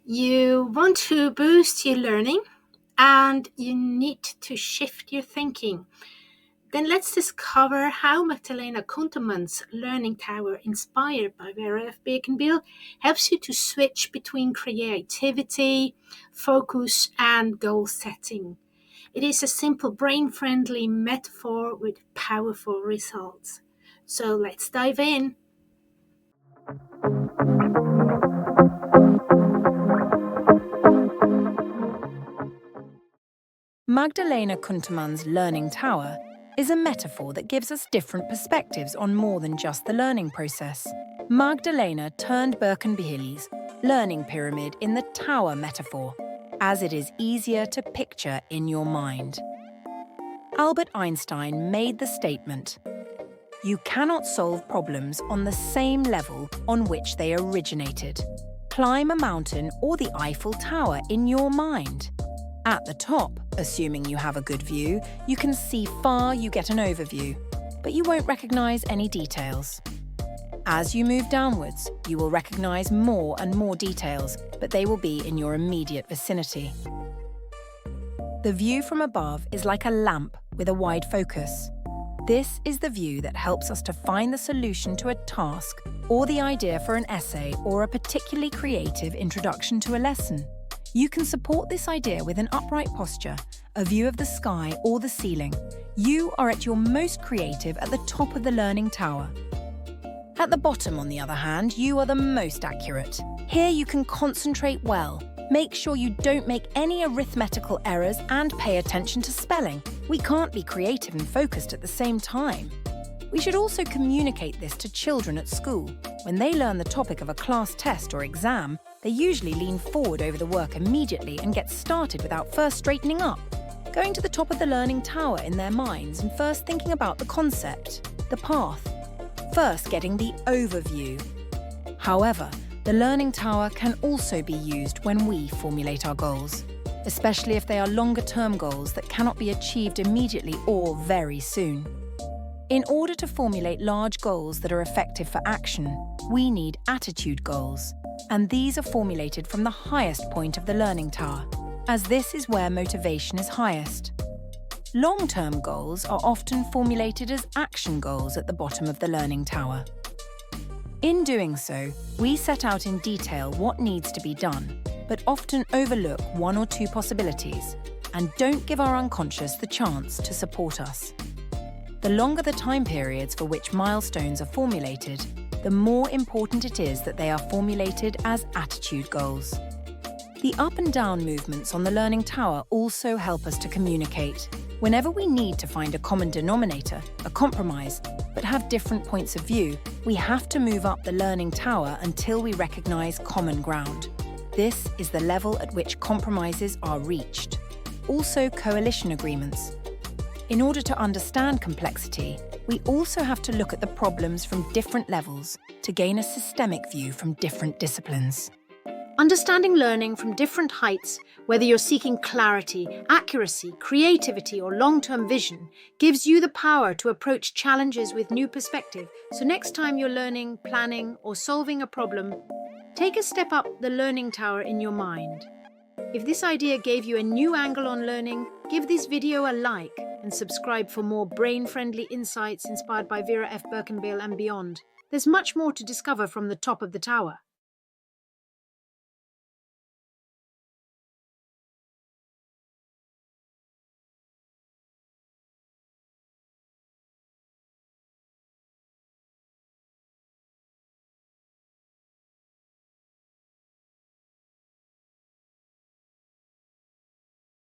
You want to boost your learning and you need to shift your thinking. Then let's discover how Magdalena Kuntermann's Learning Tower, inspired by Vera F. Birkenbihl, helps you to switch between creativity, focus, and goal setting. It is a simple, brain-friendly metaphor with powerful results. So let's dive in. Magdalena Kuntermann's Learning Tower is a metaphor that gives us different perspectives on more than just the learning process. Magdalena turned Birkenbihli's learning pyramid in the tower metaphor, as it is easier to picture in your mind. Albert Einstein made the statement, "You cannot solve problems on the same level on which they originated. Climb a mountain or the Eiffel Tower in your mind. At the top, assuming you have a good view, you can see far, you get an overview, but you won't recognise any details. As you move downwards, you will recognise more and more details, but they will be in your immediate vicinity. The view from above is like a lamp with a wide focus. This is the view that helps us to find the solution to a task or the idea for an essay or a particularly creative introduction to a lesson. You can support this idea with an upright posture, a view of the sky or the ceiling. You are at your most creative at the top of the learning tower. At the bottom, on the other hand, you are the most accurate. Here you can concentrate well. Make sure you don't make any arithmetical errors and pay attention to spelling. We can't be creative and focused at the same time. We should also communicate this to children at school. When they learn the topic of a class test or exam, they usually lean forward over the work immediately and get started without first straightening up, going to the top of the learning tower in their minds and first thinking about the concept, the path, first getting the overview. However, the learning tower can also be used when we formulate our goals, especially if they are longer-term goals that cannot be achieved immediately or very soon. In order to formulate large goals that are effective for action, we need attitude goals, and these are formulated from the highest point of the learning tower, as this is where motivation is highest. Long-term goals are often formulated as action goals at the bottom of the learning tower. In doing so, we set out in detail what needs to be done, but often overlook one or two possibilities and don't give our unconscious the chance to support us. The longer the time periods for which milestones are formulated, the more important it is that they are formulated as attitude goals. The up and down movements on the learning tower also help us to communicate. Whenever we need to find a common denominator, a compromise, but have different points of view, we have to move up the learning tower until we recognise common ground. This is the level at which compromises are reached. Also, coalition agreements. In order to understand complexity, we also have to look at the problems from different levels to gain a systemic view from different disciplines. Understanding learning from different heights, whether you're seeking clarity, accuracy, creativity, or long-term vision, gives you the power to approach challenges with new perspective. So next time you're learning, planning, or solving a problem, take a step up the learning tower in your mind. If this idea gave you a new angle on learning, give this video a like and subscribe for more brain-friendly insights inspired by Vera F. Birkenbihl and beyond. There's much more to discover from the top of the tower.